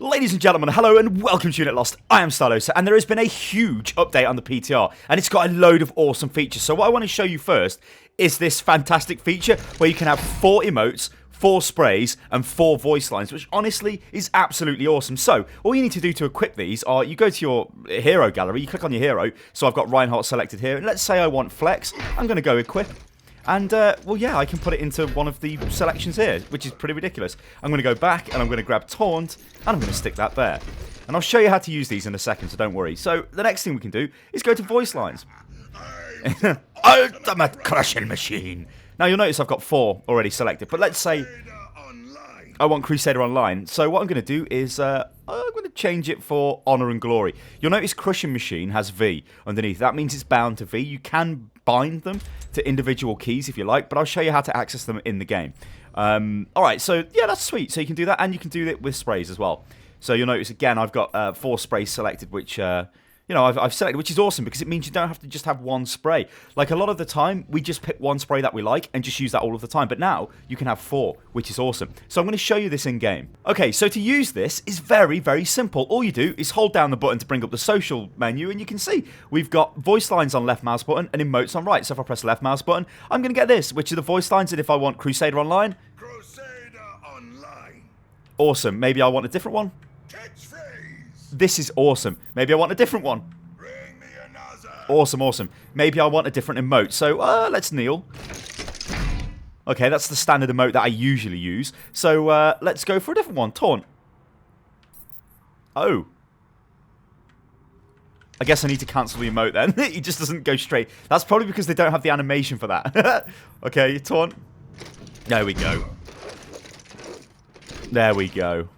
Ladies and gentlemen, hello and welcome to Unit Lost. I am Stylosa, and there has been a huge update on the PTR, and it's got a load of awesome features. So what I want to show you first is this fantastic feature where you can have 4 emotes, 4 sprays, and 4 voice lines, which honestly is absolutely awesome. So all you need to do to equip these are you go to your hero gallery, you click on your hero. So I've got Reinhardt selected here, and let's say I want flex. I'm going to go equip. And, well, yeah, I can put it into one of the selections here, which is pretty ridiculous. I'm going to go back, and I'm going to grab Taunt, and I'm going to stick that there. And I'll show you how to use these in a second, so don't worry. So, the next thing we can do is go to voice lines. Ultimate crushing machine. Now, you'll notice I've got 4 already selected, but let's say I want Crusader Online. So, what I'm going to do is, I'm going to change it for Honor and Glory. You'll notice Crushing Machine has V underneath. That means it's bound to V. You can bind them to individual keys if you like, but I'll show you how to access them in the game. Alright, so yeah, that's sweet. So you can do that, and you can do it with sprays as well. So you'll notice again I've got 4 sprays selected, which you know, I've selected, which is awesome because it means you don't have to just have one spray. Like a lot of the time, we just pick one spray that we like and just use that all of the time. But now, you can have 4, which is awesome. So I'm going to show you this in-game. Okay, so to use this is very, very simple. All you do is hold down the button to bring up the social menu, and you can see we've got voice lines on left mouse button and emotes on right. So if I press left mouse button, I'm going to get this, which are the voice lines. And if I want Crusader Online, awesome. Maybe I want a different one. This is awesome. Maybe I want a different one. Bring me another. Awesome, awesome. Maybe I want a different emote. So, let's kneel. Okay, that's the standard emote that I usually use. So, let's go for a different one. Taunt. Oh. I guess I need to cancel the emote then. It just doesn't go straight. That's probably because they don't have the animation for that. Okay, Taunt. There we go. There we go.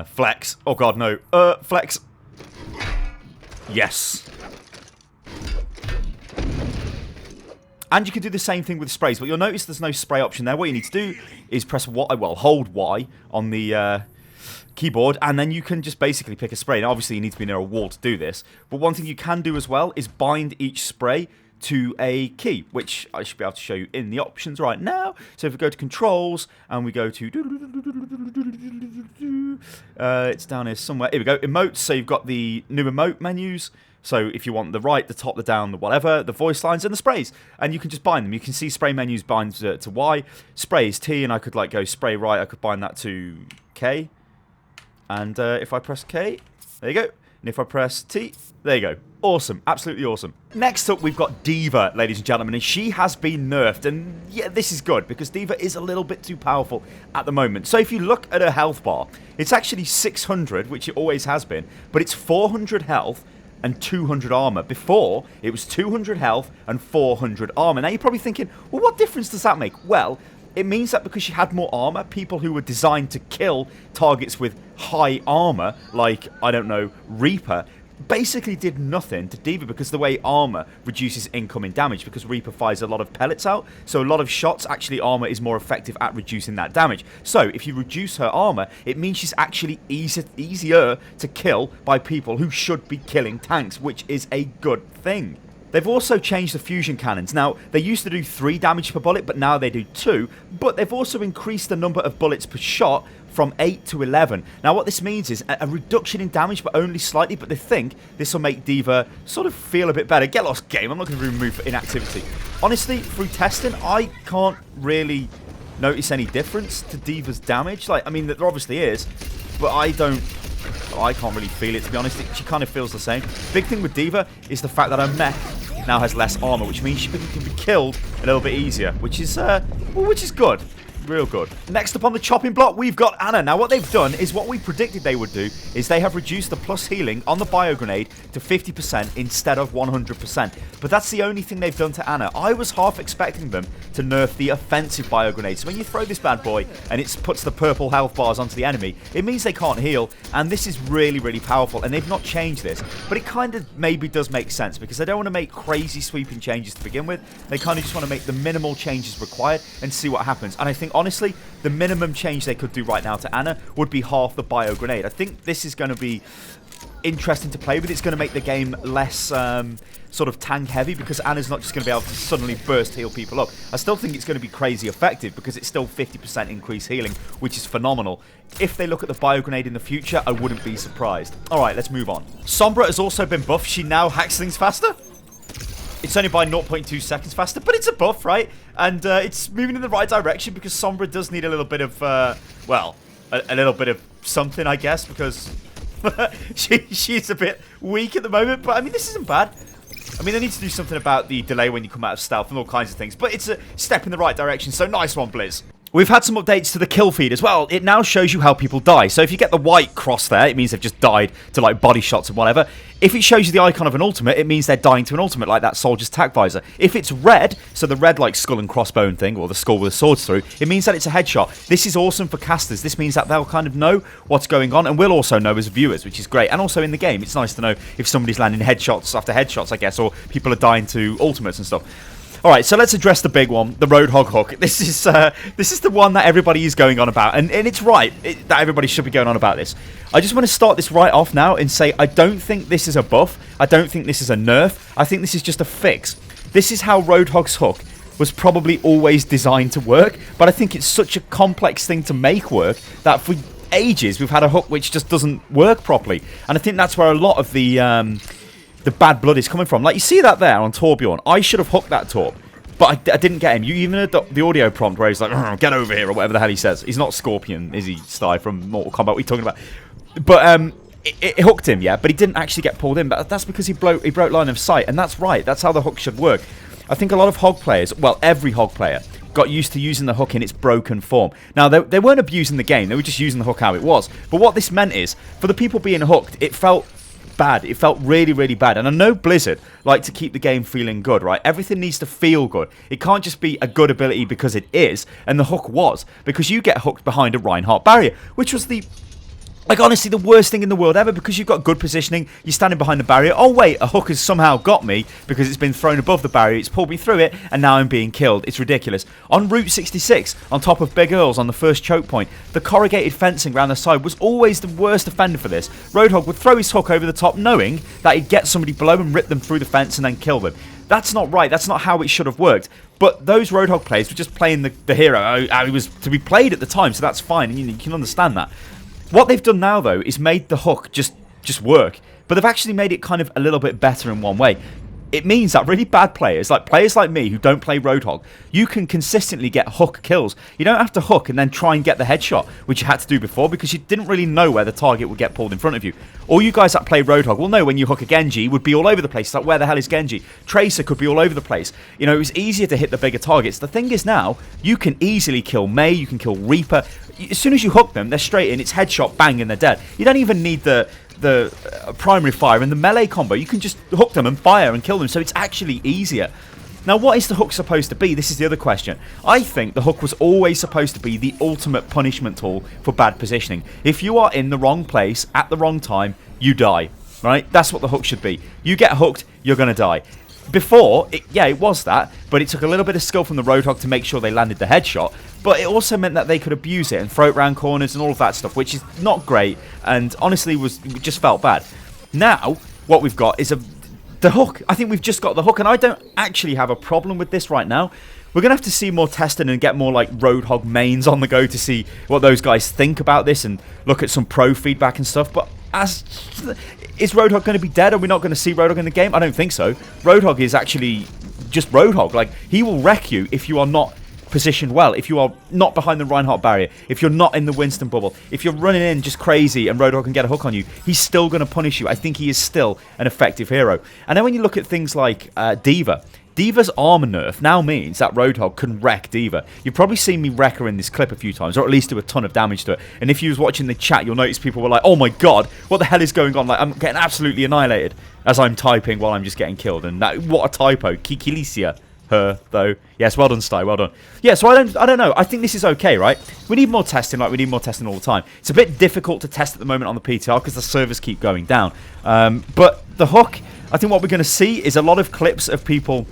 Flex. Oh god, no. Flex. Yes. And you can do the same thing with sprays, but you'll notice there's no spray option there. What you need to do is press hold Y on the keyboard, and then you can just basically pick a spray. Now, obviously, you need to be near a wall to do this, but one thing you can do as well is bind each spray to a key, which I should be able to show you in the options right now. So if we go to controls and we go to it's down here somewhere. Here we go, emotes. So you've got the new emote menus. So if you want the right, the top, the down, the whatever, the voice lines and the sprays, and you can just bind them. You can see spray menus bind to Y, spray is T, and I could like go spray right. I could bind that to K, and if I press K, there you go. And if I press T, there you go. Awesome. Absolutely awesome. Next up, we've got D.Va, ladies and gentlemen, and she has been nerfed. And yeah, this is good because D.Va is a little bit too powerful at the moment. So if you look at her health bar, it's actually 600, which it always has been, but it's 400 health and 200 armor. Before, it was 200 health and 400 armor. Now, you're probably thinking, well, what difference does that make? Well, it means that because she had more armor, people who were designed to kill targets with high armor, like, I don't know, Reaper, basically did nothing to D.Va because the way armor reduces incoming damage, because Reaper fires a lot of pellets out, so a lot of shots, actually armor is more effective at reducing that damage. So if you reduce her armor, it means she's actually easier to kill by people who should be killing tanks, which is a good thing. They've also changed the fusion cannons. Now, they used to do 3 damage per bullet, but now they do 2. But they've also increased the number of bullets per shot from 8 to 11. Now, what this means is a reduction in damage, but only slightly. But they think this will make D.Va sort of feel a bit better. Get lost, game. I'm not going to remove inactivity. Honestly, through testing, I can't really notice any difference to D.Va's damage. Like, I mean, there obviously is, but I can't really feel it, to be honest. She kind of feels the same. Big thing with D.Va is the fact that her mech now has less armor, which means she can be killed a little bit easier, which is good. Real good. Next up on the chopping block, we've got Ana. Now, what they've done is what we predicted they would do, is they have reduced the plus healing on the bio grenade to 50% instead of 100%. But that's the only thing they've done to Ana. I was half expecting them to nerf the offensive bio grenade. So when you throw this bad boy and it puts the purple health bars onto the enemy, it means they can't heal. And this is really, really powerful. And they've not changed this. But it kind of maybe does make sense because they don't want to make crazy sweeping changes to begin with. They kind of just want to make the minimal changes required and see what happens. And I think, honestly, the minimum change they could do right now to Ana would be half the bio grenade. I think this is going to be interesting to play with. It's going to make the game less sort of tank heavy, because Ana's not just going to be able to suddenly burst heal people up. I still think it's going to be crazy effective, because it's still 50% increased healing, which is phenomenal. If they look at the bio grenade in the future, I wouldn't be surprised. Alright, let's move on. Sombra has also been buffed. She now hacks things faster. It's only by 0.2 seconds faster, but it's a buff, right? And it's moving in the right direction, because Sombra does need a little bit of, well, a little bit of something, I guess, because she's a bit weak at the moment. But, I mean, this isn't bad. I mean, they need to do something about the delay when you come out of stealth and all kinds of things. But it's a step in the right direction, so nice one, Blizz. We've had some updates to the kill feed as well. It now shows you how people die. So if you get the white cross there, it means they've just died to like body shots and whatever. If it shows you the icon of an ultimate, it means they're dying to an ultimate, like that soldier's tac visor. If it's red, so the red like skull and crossbone thing, or the skull with the swords through, it means that it's a headshot. This is awesome for casters. This means that they'll kind of know what's going on, and we'll also know as viewers, which is great. And also in the game, it's nice to know if somebody's landing headshots after headshots, I guess, or people are dying to ultimates and stuff. Alright, so let's address the big one, the Roadhog hook. This is the one that everybody is going on about, and it's right that everybody should be going on about this. I just want to start this right off now and say I don't think this is a buff. I don't think this is a nerf. I think this is just a fix. This is how Roadhog's hook was probably always designed to work, but I think it's such a complex thing to make work that for ages we've had a hook which just doesn't work properly. And I think that's where a lot of the bad blood is coming from. Like, you see that there on Torbjorn. I should have hooked that Torb, but I didn't get him. You even heard the audio prompt where he's like, get over here, or whatever the hell he says. He's not Scorpion, is he, Sty, from Mortal Kombat? What are you talking about? But it hooked him, yeah, but he didn't actually get pulled in. But that's because he broke line of sight, and that's right. That's how the hook should work. I think a lot of Hog players, well, every Hog player, got used to using the hook in its broken form. Now, they weren't abusing the game. They were just using the hook how it was. But what this meant is, for the people being hooked, it felt bad. It felt really, really bad. And I know Blizzard like to keep the game feeling good, right? Everything needs to feel good. It can't just be a good ability because it is, and the hook was, because you get hooked behind a Reinhardt barrier, which was the, like, honestly, the worst thing in the world ever, because you've got good positioning, you're standing behind the barrier. Oh wait, a hook has somehow got me because it's been thrown above the barrier, it's pulled me through it, and now I'm being killed. It's ridiculous. On Route 66, on top of Big Earls on the first choke point, the corrugated fencing around the side was always the worst offender for this. Roadhog would throw his hook over the top knowing that he'd get somebody below and rip them through the fence and then kill them. That's not right. That's not how it should have worked. But those Roadhog players were just playing the hero how he was to be played at the time, so that's fine, and you can understand that. What they've done now, though, is made the hook just work. But they've actually made it kind of a little bit better in one way. It means that really bad players like me who don't play Roadhog, you can consistently get hook kills. You don't have to hook and then try and get the headshot, which you had to do before because you didn't really know where the target would get pulled in front of you. All you guys that play Roadhog will know when you hook a Genji would be all over the place. It's like, where the hell is Genji? Tracer could be all over the place. You know, it was easier to hit the bigger targets. The thing is now, you can easily kill Mei, you can kill Reaper. As soon as you hook them, they're straight in. It's headshot, bang, and they're dead. You don't even need the primary fire and the melee combo. You can just hook them and fire and kill them, so it's actually easier. Now, what is the hook supposed to be? This is the other question. I think the hook was always supposed to be the ultimate punishment tool for bad positioning. If you are in the wrong place at the wrong time, you die, right? That's what the hook should be. You get hooked, you're going to die. Before, it was that, but it took a little bit of skill from the Roadhog to make sure they landed the headshot, but it also meant that they could abuse it and throw it round corners and all of that stuff, which is not great, and honestly just felt bad. Now, what we've got is the hook. I think we've just got the hook, and I don't actually have a problem with this right now. We're going to have to see more testing and get more like Roadhog mains on the go to see what those guys think about this and look at some pro feedback and stuff, but is Roadhog going to be dead? Are we not going to see Roadhog in the game? I don't think so. Roadhog is actually just Roadhog. Like, he will wreck you if you are not positioned well, if you are not behind the Reinhardt barrier, if you're not in the Winston bubble, if you're running in just crazy and Roadhog can get a hook on you, he's still going to punish you. I think he is still an effective hero. And then when you look at things like D.Va, D.Va's armor nerf now means that Roadhog can wreck D.Va. You've probably seen me wreck her in this clip a few times, or at least do a ton of damage to it. And if you was watching the chat, you'll notice people were like, oh my god, what the hell is going on? Like, I'm getting absolutely annihilated as I'm typing while I'm just getting killed. And that, what a typo. Kikilicia. Her, though. Yes, well done, Sty, well done. Yeah, so I don't know. I think this is okay, right? We need more testing, like we need more testing all the time. It's a bit difficult to test at the moment on the PTR because the servers keep going down. But the hook, I think what we're going to see is a lot of clips of people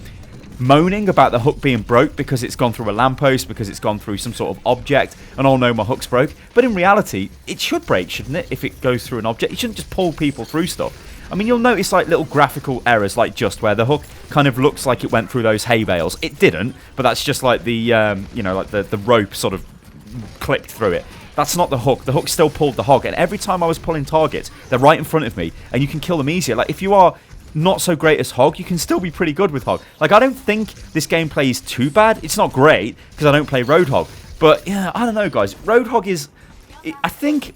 moaning about the hook being broke because it's gone through a lamppost, because it's gone through some sort of object, and oh no, my hook's broke. But in reality, it should break, shouldn't it, if it goes through an object? You shouldn't just pull people through stuff. I mean, you'll notice like little graphical errors, like just where the hook kind of looks like it went through those hay bales. It didn't, but that's just like the, you know, like the rope sort of clipped through it. That's not the hook. The hook still pulled the hog, and every time I was pulling targets, they're right in front of me, and you can kill them easier. Like, if you are not so great as hog, you can still be pretty good with hog. Like, I don't think this gameplay is too bad. It's not great, because I don't play Roadhog. But, yeah, I don't know, guys. Roadhog is... I think...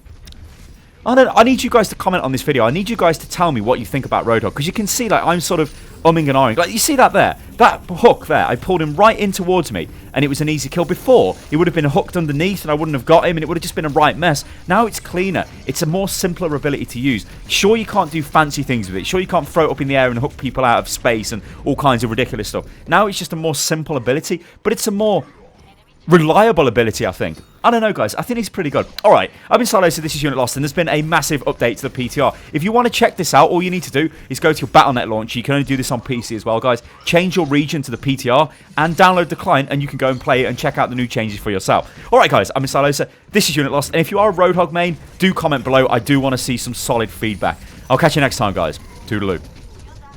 I need you guys to comment on this video. I need you guys to tell me what you think about Roadhog, because you can see, like, I'm sort of umming and ahhing. Like, you see that there? That hook there, I pulled him right in towards me, and it was an easy kill. Before, he would have been hooked underneath, and I wouldn't have got him, and it would have just been a right mess. Now it's cleaner. It's a more simpler ability to use. Sure, you can't do fancy things with it. Sure, you can't throw it up in the air and hook people out of space and all kinds of ridiculous stuff. Now it's just a more simple ability, but it's a more reliable ability, I think. I don't know, guys. I think it's pretty good. Alright, I've been Stylosa, this is Unit Lost, and there's been a massive update to the PTR. If you want to check this out, all you need to do is go to your Battle.net launcher. You can only do this on PC as well, guys. Change your region to the PTR and download the client, and you can go and play it and check out the new changes for yourself. Alright, guys, I've been Stylosa, this is Unit Lost, and if you are a Roadhog main, do comment below. I do want to see some solid feedback. I'll catch you next time, guys. Toodaloo.